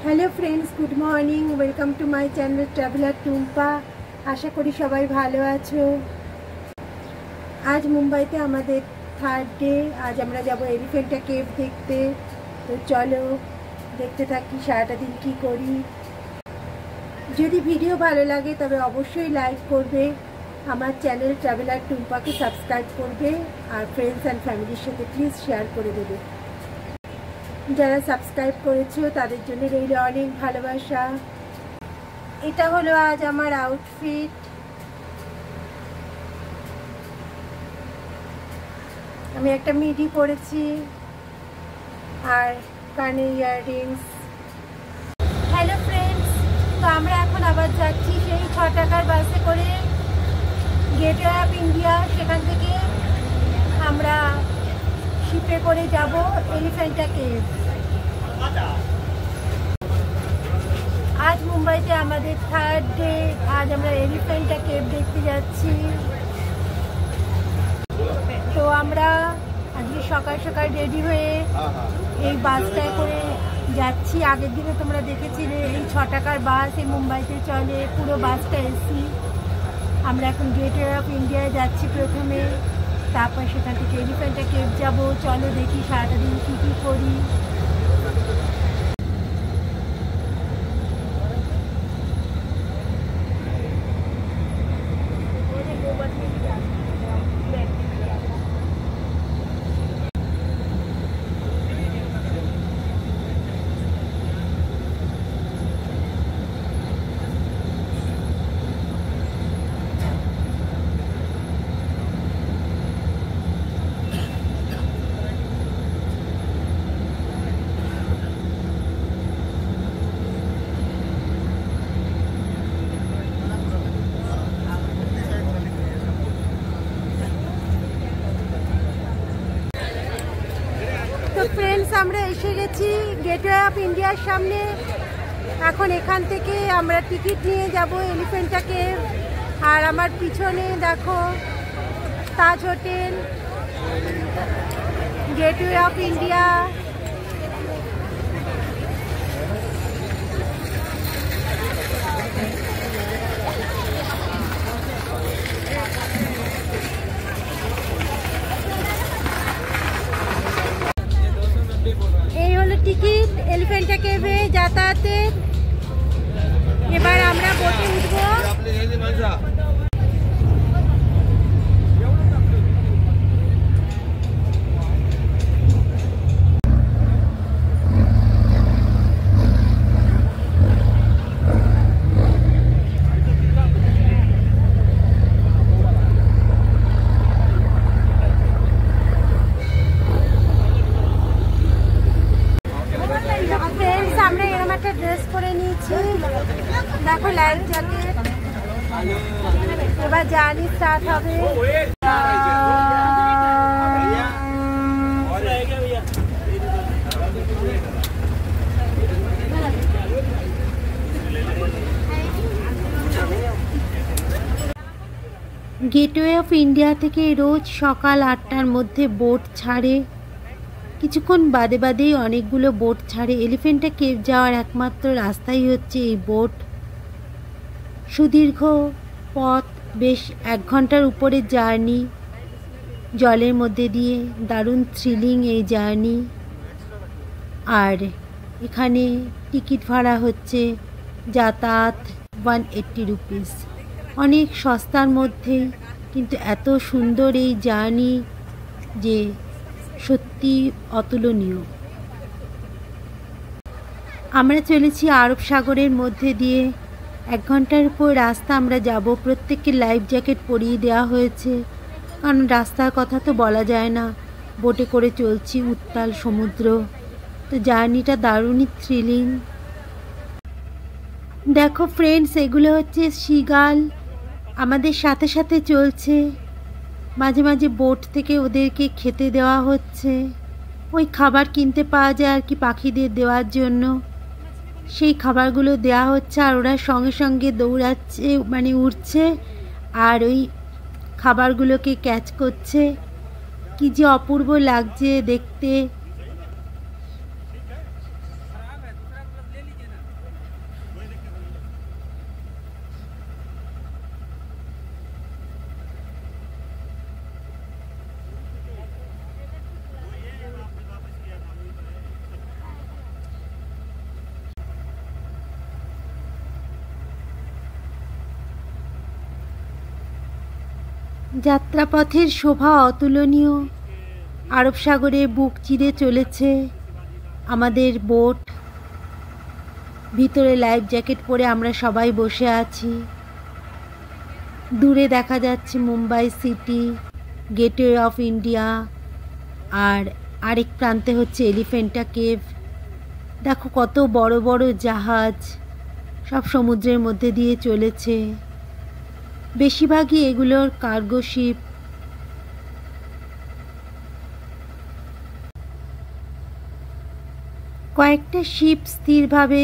Hello friends, good morning. Welcome to my channel traveller Tumpa. আশা করি সবাই ভালো আছো। আজ মুম্বাইতে আমাদের থার্ড ডে। আজ আমরা যাব এলিফ্যান্টা কেভ দেখতে। তো চলো দেখতে থাকি সারাটা দিন কী করি। যদি ভিডিও ভালো লাগে তবে অবশ্যই লাইক করবে, আমার চ্যানেল ট্রাভেলার টুম্পাকে সাবস্ক্রাইব করবে, আর ফ্রেন্ডস অ্যান্ড ফ্যামিলির সাথে প্লিজ শেয়ার করে দেবে। যারা সাবস্ক্রাইব করেছো তাদের জন্য রইল অনেক ভালোবাসা। এটা হলো আজ আমার আউটফিট। আমি একটা মিডি পরেছি আর কানে ইয়াররিংস। হ্যালো ফ্রেন্ডস, তো আমরা এখন আবার যাচ্ছি সেই 6 টাকার বাসে করে গেটওয়ে অফ ইন্ডিয়া। সেখান থেকে আমরা শিপে করে যাব এলিফ্যান্টা কেভ। আজ মুম্বাইতে আমাদের থার্ড ডে। আজ আমরা এলিফ্যান্টা কেভ দেখতে যাচ্ছি। তো আমরা আজকে সকাল সকাল রেডি হয়ে এই বাসটায় করে যাচ্ছি। আগের দিনে তোমরা দেখেছিলে এই 6 টাকার বাস এই মুম্বাইতে চলে, পুরো বাসটা এসি। আমরা এখন গেটওয়ে অফ ইন্ডিয়ায় যাচ্ছি প্রথমে, তারপর সেখান থেকে এলিফ্যান্টা কেভ যাবো। চলো দেখি সারাটা দিন কী কী করি। তো ফ্রেন্ডস, আমরা এসে গেছি গেটওয়ে অফ ইন্ডিয়ার সামনে। এখন এখান থেকে আমরা টিকিট নিয়ে যাব এলিফ্যান্টা কেভ। আর আমার পিছনে দেখো তাজ হোটেল, গেটওয়ে অফ ইন্ডিয়া। এই হলো টিকিট এলিফ্যান্টা কেভে যাতায়াতের। এবার আমরা বোটে উঠবো। আমরা এরকম একটা ড্রেস পরে নিয়েছি, দেখো লাইফ জ্যাকেট। এবার জার্নি স্টার্ট হবে। গেটওয়ে অফ ইন্ডিয়া থেকে রোজ সকাল 8টার মধ্যে বোট ছাড়ে। কিছুক্ষণ বাদে বাদেই অনেকগুলো বোট ছাড়ে। এলিফ্যান্টা কেভ যাওয়ার একমাত্র রাস্তাই হচ্ছে এই বোট। সুদীর্ঘ পথ, বেশ 1 ঘন্টার উপরে জার্নি জলের মধ্যে দিয়ে। দারুণ থ্রিলিং এই জার্নি। আর এখানে টিকিট ভাড়া হচ্ছে যাতায়াত 180 রুপিস, অনেক সস্তার মধ্যে। কিন্তু এত সুন্দর এই জার্নি যে সত্যি অতুলনীয়। আমরা চলেছি আরব সাগরের মধ্যে দিয়ে। 1 ঘন্টার উপর রাস্তা আমরা যাব। প্রত্যেককে লাইফ জ্যাকেট পরিয়ে দেওয়া হয়েছে, কারণ রাস্তার কথা তো বলা যায় না। বোটে করে চলছি উত্তাল সমুদ্র। তো জার্নিটা দারুণই থ্রিলিং। দেখো ফ্রেন্ডস, এগুলো হচ্ছে সিগাল, আমাদের সাথে সাথে চলছে। মাঝে মাঝে বোট থেকে ওদেরকে খেতে দেওয়া হচ্ছে। ওই খাবার কিনতে পাওয়া যায় আর কি পাখিদের দেওয়ার জন্য, সেই খাবারগুলো দেওয়া হচ্ছে। আর ওরা সঙ্গে সঙ্গে দৌড়াচ্ছে, মানে উঠছে আর ওই খাবারগুলোকে ক্যাচ করছে। কি যে অপূর্ব লাগছে দেখতে। যাত্রাপথের শোভা অতুলনীয়। আরব সাগরে বুক চিরে চলেছে আমাদের বোট। ভিতরে লাইফ জ্যাকেট পরে আমরা সবাই বসে আছি। দূরে দেখা যাচ্ছে Mumbai city, gateway of India, আর আরেক প্রান্তে হচ্ছে এলিফ্যান্টা কেভ। দেখো কত বড় বড় জাহাজ সব সমুদ্রের মধ্যে দিয়ে চলেছে। বেশিরভাগই এগুলোর কার্গো শিপ। কয়েকটা শিপ স্থিরভাবে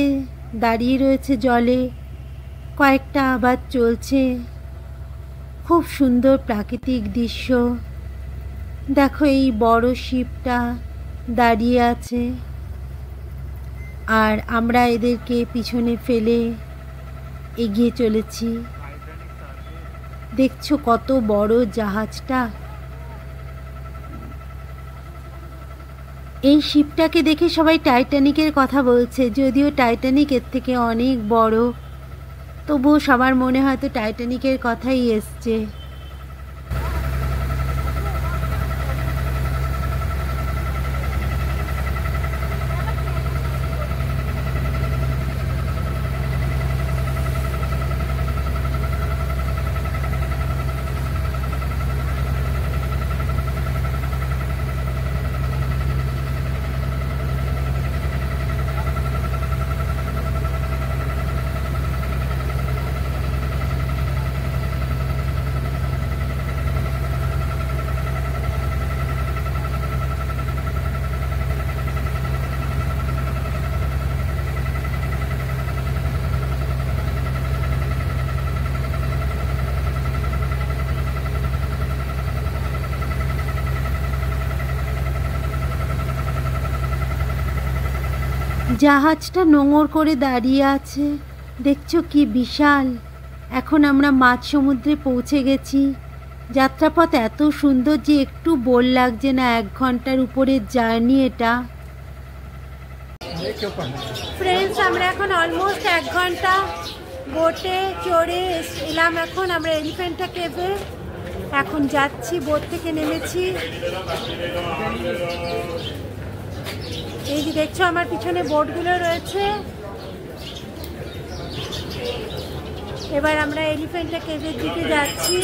দাঁড়িয়ে রয়েছে জলে, কয়েকটা আবার চলছে। খুব সুন্দর প্রাকৃতিক দৃশ্য। দেখো এই বড় শিপটা দাঁড়িয়ে আছে, আর আমরা এদেরকে পিছনে ফেলে এগিয়ে চলেছি। দেখছো কত বড় জাহাজটা। এই শিপটাকে দেখে সবাই টাইটানিকের কথা বলছে, যদিও টাইটানিক এর থেকে অনেক বড়, তবুও সবার মনে হয়তো টাইটানিকের কথাই এসছে। জাহাজটা নোঙর করে দাঁড়িয়ে আছে, দেখছো কি বিশাল। এখন আমরা মাঝ সমুদ্রে পৌঁছে গেছি। যাত্রাপথ এত সুন্দর যে একটু বোর লাগছে না। 1 ঘন্টার উপরে জার্নি এটা। ফ্রেন্ডস, আমরা এখন অলমোস্ট 1 ঘন্টা বোটে চড়ে এলাম। এখন আমরা এলিফ্যান্টা কেভে এখন যাচ্ছি, বোট থেকে নেমেছি। এই যে দেখছো আমার পিছনে বোটগুলো রয়েছে। এবার আমরা এলিফ্যান্টা কেভের দিকে যাচ্ছি।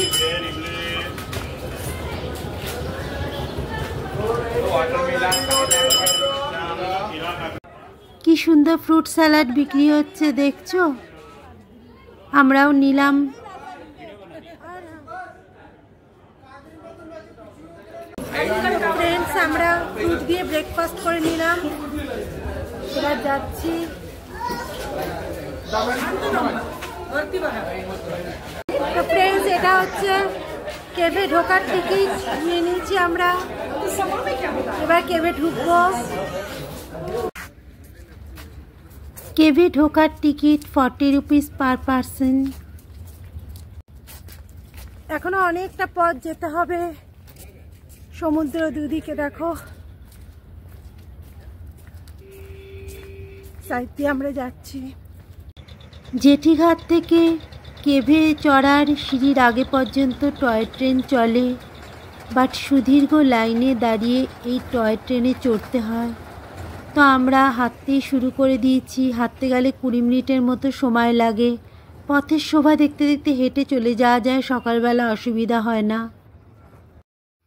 কি সুন্দর ফ্রুট স্যালাড বিক্রি হচ্ছে দেখছো, আমরাও নিলাম। ফ্রেন্ডস, আমরা ফ্রুট দিয়ে ব্রেকফাস্ট করে নিলাম। এবার যাচ্ছি। তো ফ্রেন্ডস, এটা হচ্ছে কেভে ঢোকার টিকিট নিয়ে নিয়েছি আমরা। এবার কেভে ঢুকবো। কেভে ঢোকার টিকিট 40 রুপিস পার পারসন। এখনো অনেকটা পথ যেতে হবে। সমুদ্র দুদিকে দেখো, সাইড দিয়ে আমরা যাচ্ছি। জেঠিঘাট থেকে কেভে চড়ার সিঁড়ির আগে পর্যন্ত টয় ট্রেন চলে, বাট সুদীর্ঘ লাইনে দাঁড়িয়ে এই টয় ট্রেনে চড়তে হয়। তো আমরা হাঁটতেই শুরু করে দিয়েছি। হাঁটতে গেলে 20 মিনিটের মতো সময় লাগে। পথের শোভা দেখতে দেখতে হেঁটে চলে যাওয়া যায়, সকালবেলা অসুবিধা হয় না।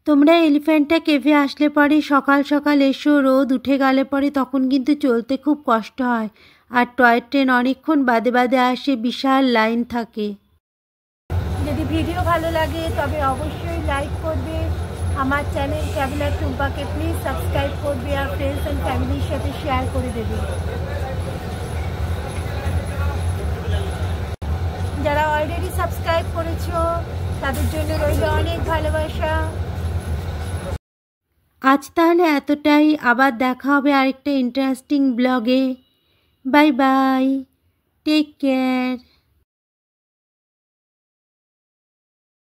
তোমরা এলিফ্যান্টা কেভে আসলে পরে সকাল সকাল এসো, রোদ উঠে গেলে পরে তখন কিন্তু চলতে খুব কষ্ট হয়। আর টয় ট্রেন অনেকক্ষণ বাদে বাদে আসে, বিশাল লাইন থাকে। যদি ভিডিও ভালো লাগে তবে অবশ্যই লাইক করবে। আমার চ্যানেল ট্রাভেলার টুম্পাকে প্লিজ সাবস্ক্রাইব করবে, আর ফ্রেন্ডস অ্যান্ড ফ্যামিলির সাথে শেয়ার করে দেবে। যারা অলরেডি সাবস্ক্রাইব করেছো তাদের জন্য রইল অনেক ভালোবাসা। আজ তাহলে এতটাই। আবার দেখা হবে আরেকটা ইন্টারেস্টিং ব্লগে। Bye bye, take care.